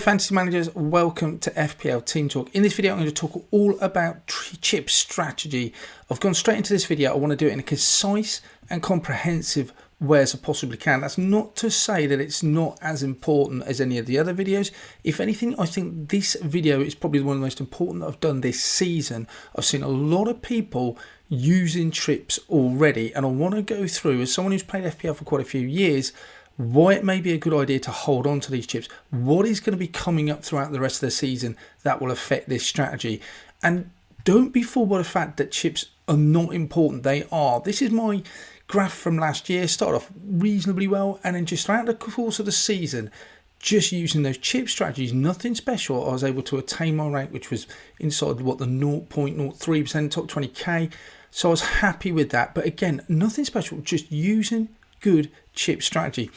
fantasy managers, welcome to FPL Team Talk. In this video I'm going to talk all about Chipstrategy. I've gone straight into this video. I want to do it in a concise and comprehensive way as I possibly can. That's not to say that it's not as important as any of the other videos. If anything, I think this video is probably one of the most important that I've done this season. I've seen a lot of people using trips already, and I want to go through, as someone who's played FPL for quite a few years, why it may be a good idea to hold on to these chips, what is going to be coming up throughout the rest of the season that will affect this strategy. And don't be fooled by the fact that chips are not important. They are. This is my graph from last year. Started off reasonably well, and then just throughout the course of the season, just using those chip strategies, nothing special, I was able to attain my rank, which was inside what, the 0.03% top 20k. So I was happy with that. But again, nothing special, just using good chip strategy.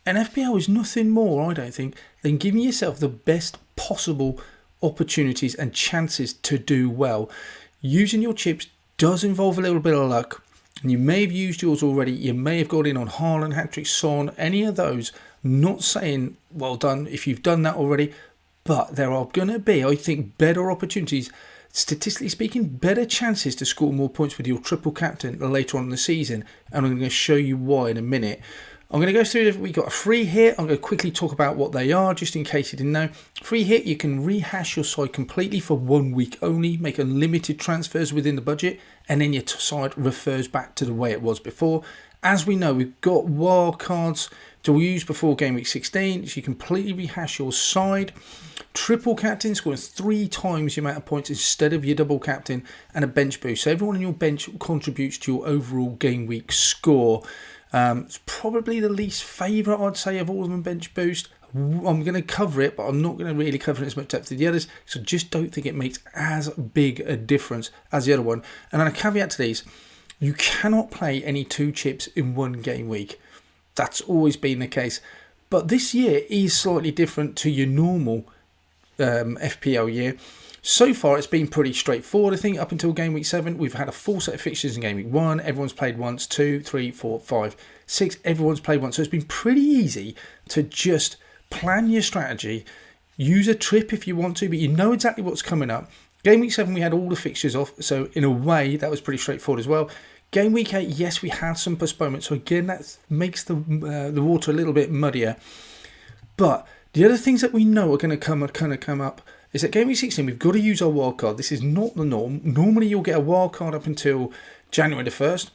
And FPL is nothing more, I don't think, than giving yourself the best possible opportunities and chances to do well. Using your chips does involve a little bit of luck, and you may have used yours already. You may have got in on Haaland, hat-trick, Son, any of those. Not saying well done if you've done that already, but there are going to be, I think, better opportunities, statistically speaking, better chances to score more points with your triple captain later on in the season, and I'm going to show you why in a minute. I'm going to go through, we got a free hit. I'm going to quickly talk about what they are, just in case you didn't know. Free hit, you can rehash your side completely for 1 week only, make unlimited transfers within the budget, and then your side refers back to the way it was before. As we know, we've got wild cards to use before game week 16, so you completely rehash your side. Triple captain, scoring 3 times the amount of points instead of your double captain, and a bench boost. So everyone on your bench contributes to your overall game week score. It's probably the least favourite, I'd say, of all of them, bench boost. I'm going to cover it, but I'm not going to really cover it as much depth as the others, so just don't think it makes as big a difference as the other one. And then a caveat to these, you cannot play any 2 chips in 1 game week. That's always been the case. But this year is slightly different to your normal FPL year. So far, it's been pretty straightforward. I think up until game week 7, we've had a full set of fixtures in game week 1. Everyone's played once, 2, 3, 4, 5, 6. Everyone's played once. So it's been pretty easy to just plan your strategy, use a trip if you want to, but you know exactly what's coming up. Game week 7, we had all the fixtures off. So in a way, that was pretty straightforward as well. Game week 8, yes, we had some postponements. So again, that makes the water a little bit muddier. But the other things that we know are going to come up is that game week 16, we've got to use our wildcard. This is not the norm. Normally, you'll get a wildcard up until January the 1st,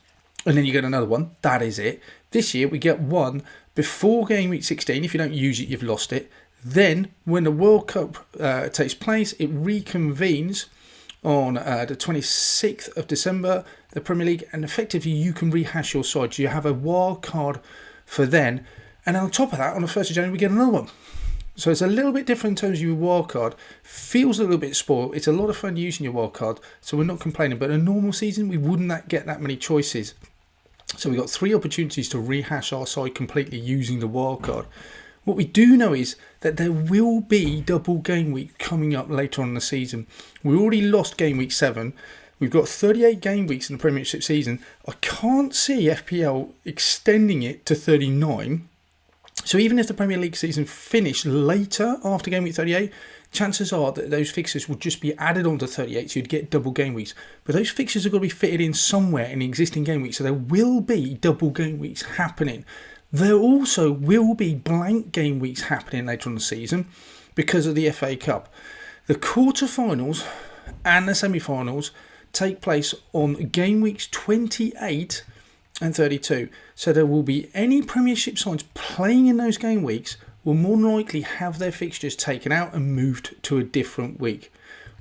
and then you get another one. That is it. This year, we get one before game week 16. If you don't use it, you've lost it. Then, when the World Cup takes place, it reconvenes on the 26th of December, the Premier League, and effectively, you can rehash your side. So you have a wildcard for then. And on top of that, on the 1st of January, we get another one. So it's a little bit different in terms of your wildcard. Feels a little bit spoiled. It's a lot of fun using your wildcard, so we're not complaining. But in a normal season, we wouldn't get that many choices. So we've got 3 opportunities to rehash our side completely using the wildcard. What we do know is that there will be double game week coming up later on in the season. We already lost game week 7. We've got 38 game weeks in the Premiership season. I can't see FPL extending it to 39. So even if the Premier League season finished later after game week 38, chances are that those fixtures would just be added on to 38, so you'd get double game weeks. But those fixtures are going to be fitted in somewhere in the existing game week, so there will be double game weeks happening. There also will be blank game weeks happening later on the season because of the FA Cup. The quarterfinals and the semi-finals take place on game weeks 28 and 32. So there will be any Premiership sides playing in those game weeks will more than likely have their fixtures taken out and moved to a different week.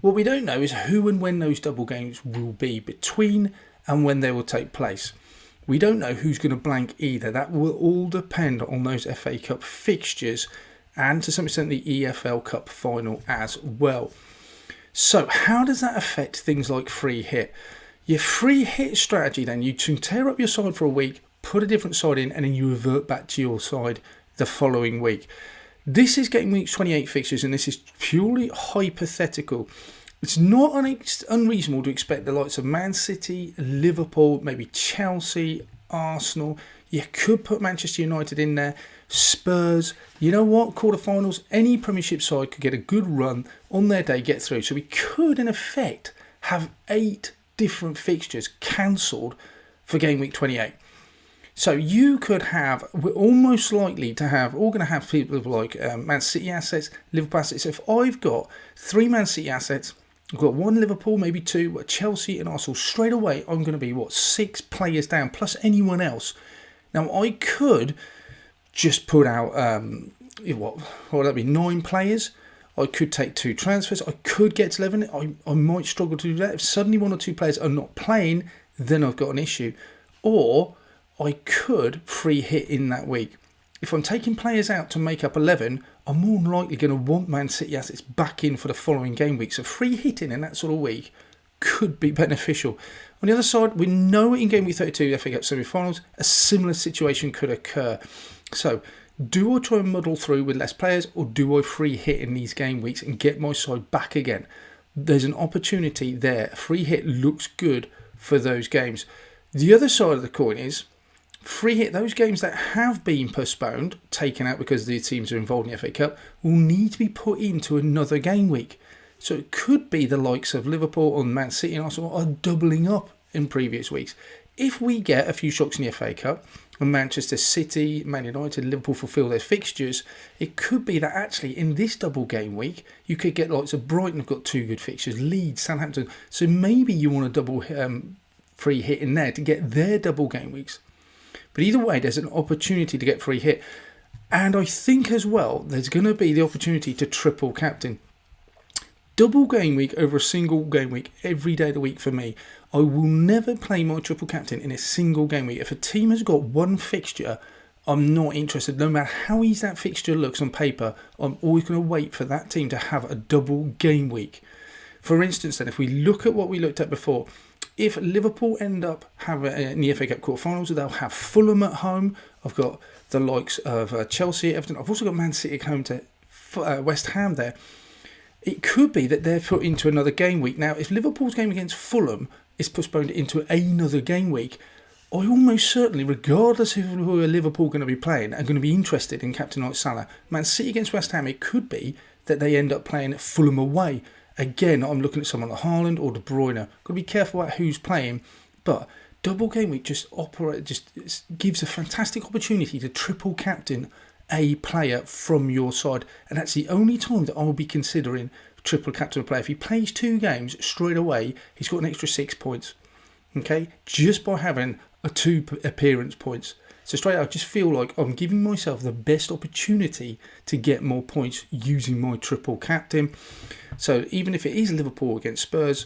What we don't know is who and when those double games will be between and when they will take place. We don't know who's going to blank either. That will all depend on those FA Cup fixtures and to some extent the EFL Cup final as well. So how does that affect things like free hit? Your free hit strategy, then, you can tear up your side for a week, put a different side in, and then you revert back to your side the following week. This is game week 28 fixtures, and this is purely hypothetical. It's not unreasonable to expect the likes of Man City, Liverpool, maybe Chelsea, Arsenal. You could put Manchester United in there, Spurs, you know what, quarterfinals, any Premiership side could get a good run on their day, get through. So we could, in effect, have 8 different fixtures cancelled for game week 28. So you could have, we're almost likely to have, all going to have people like Man City assets, Liverpool assets. So if I've got 3 Man City assets, I've got 1 Liverpool, maybe 2, Chelsea and Arsenal, straight away I'm going to be, 6 players down, plus anyone else. Now I could just put out, what would that be, 9 players. I could take 2 transfers. I could get to 11. I might struggle to do that. If suddenly 1 or 2 players are not playing, then I've got an issue. Or I could free hit in that week. If I'm taking players out to make up 11, I'm more than likely going to want Man City assets back in for the following game week. So free hitting in that sort of week could be beneficial. On the other side, we know in game week 32, FA Cup semi-finals, a similar situation could occur. So do I try and muddle through with less players, or do I free hit in these game weeks and get my side back again? There's an opportunity there. Free hit looks good for those games. The other side of the coin is free hit those games that have been postponed, taken out because the teams are involved in the FA Cup, will need to be put into another game week. So it could be the likes of Liverpool and Man City and Arsenal are doubling up in previous weeks. If we get a few shocks in the FA Cup and Manchester City, Man United, Liverpool fulfil their fixtures, it could be that actually in this double game week you could get likes of Brighton have got 2 good fixtures, Leeds, Southampton. So maybe you want a double free hit in there to get their double game weeks. But either way, there's an opportunity to get free hit. And I think as well, there's going to be the opportunity to triple captain. Double game week over a single game week every day of the week for me. I will never play my triple captain in a single game week. If a team has got 1 fixture, I'm not interested. No matter how easy that fixture looks on paper, I'm always going to wait for that team to have a double game week. For instance, then, if we look at what we looked at before, if Liverpool end up having in the FA Cup quarterfinals, they'll have Fulham at home. I've got the likes of Chelsea, Everton. I've also got Man City at home to West Ham there. It could be that they're put into another game week. Now, if Liverpool's game against Fulham is postponed into another game week, I almost certainly, regardless of who are Liverpool going to be playing, are going to be interested in captain like Salah. Man City against West Ham, it could be that they end up playing Fulham away. Again, I'm looking at someone like Haaland or De Bruyne. Got to be careful about who's playing, but double game week just gives a fantastic opportunity to triple captain a player from your side, and that's the only time that I'll be considering triple captain a player. If he plays 2 games straight away, he's got an extra 6 points. Okay, just by having 2 appearance points. So straight out, I just feel like I'm giving myself the best opportunity to get more points using my triple captain. So even if it is Liverpool against Spurs,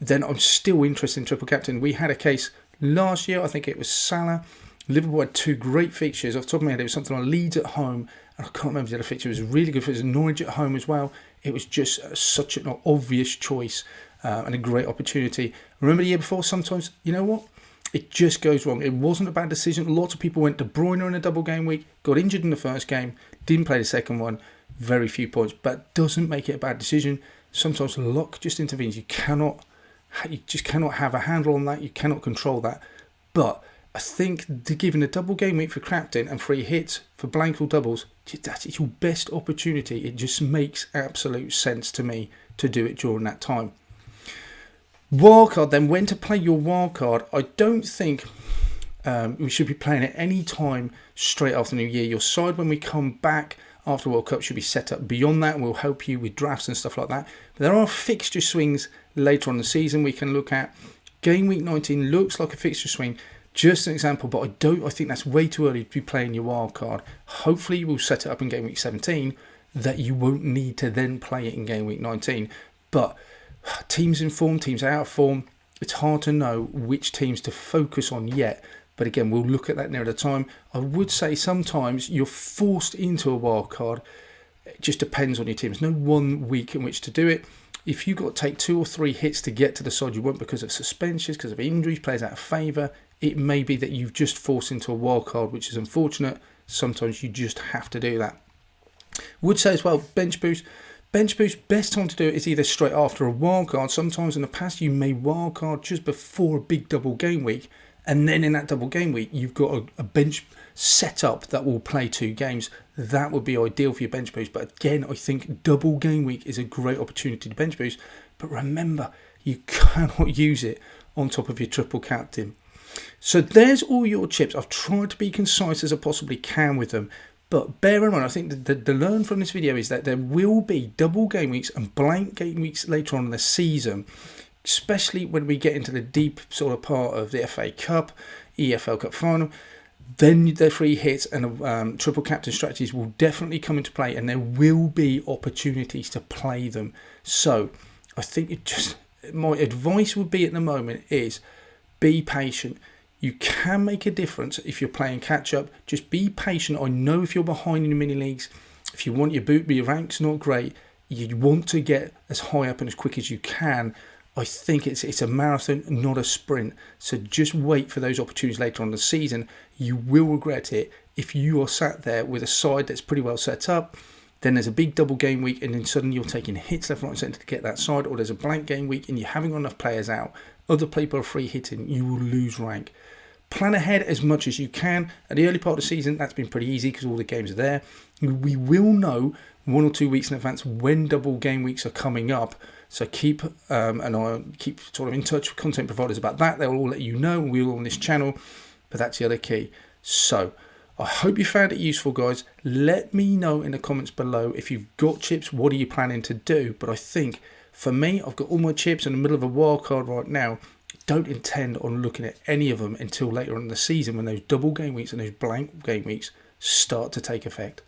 then I'm still interested in triple captain. We had a case last year, I think it was Salah. Liverpool had 2 great fixtures. Off the top of my head, it was something like Leeds at home, and I can't remember the other fixture. It was really good. It was Norwich at home as well. It was just such an obvious choice and a great opportunity. Remember the year before, sometimes, you know what? It just goes wrong. It wasn't a bad decision. Lots of people went De Bruyne in a double game week, got injured in the first game, didn't play the second one, very few points, but doesn't make it a bad decision. Sometimes luck just intervenes. You just cannot have a handle on that. You cannot control that. But I think giving a double game week for captain and free hits for blank or doubles, that's your best opportunity. It just makes absolute sense to me to do it during that time. Wildcard then, when to play your wildcard, I don't think we should be playing at any time straight after New Year. Your side when we come back after World Cup should be set up beyond that and will help you with drafts and stuff like that. But there are fixture swings later on in the season we can look at. Game week 19 looks like a fixture swing. Just an example, but I think that's way too early to be playing your wild card. Hopefully you will set it up in game week 17 that you won't need to then play it in game week 19. But teams in form, teams out of form, it's hard to know which teams to focus on yet. But again, we'll look at that near the time. I would say sometimes you're forced into a wild card. It just depends on your team. There's no one week in which to do it. If you've got to take 2 or 3 hits to get to the side you want because of suspensions, because of injuries, players out of favour, it may be that you've just forced into a wild card, which is unfortunate. Sometimes you just have to do that. Would say as well, bench boost. Bench boost, best time to do it is either straight after a wild card. Sometimes in the past you may wild card just before a big double game week, And then in that double game week, you've got a bench setup that will play 2 games. That would be ideal for your bench boost. But again, I think double game week is a great opportunity to bench boost. But remember, you cannot use it on top of your triple captain. So there's all your chips. I've tried to be concise as I possibly can with them. But bear in mind, I think the learn from this video is that there will be double game weeks and blank game weeks later on in the season, especially when we get into the deep sort of part of the FA Cup, EFL Cup final. Then the free hits and triple captain strategies will definitely come into play, and there will be opportunities to play them. So I think my advice would be at the moment is be patient. You can make a difference if you're playing catch up. Just be patient. I know if you're behind in the mini leagues, if you want your rank's not great, you want to get as high up and as quick as you can. I think it's a marathon, not a sprint. So just wait for those opportunities later on in the season. You will regret it if you are sat there with a side that's pretty well set up. Then there's a big double game week, and then suddenly you're taking hits left, right, and centre to get that side, or there's a blank game week and you're having enough players out. Other people are free hitting. You will lose rank. Plan ahead as much as you can. At the early part of the season, that's been pretty easy because all the games are there. We will know 1 or 2 weeks in advance when double game weeks are coming up. So keep and I keep sort of in touch with content providers about that. They'll all let you know. We're on this channel, but that's the other key. So I hope you found it useful, guys. Let me know in the comments below if you've got chips. What are you planning to do? But I think for me, I've got all my chips in the middle of a wild card right now. Don't intend on looking at any of them until later on in the season when those double game weeks and those blank game weeks start to take effect.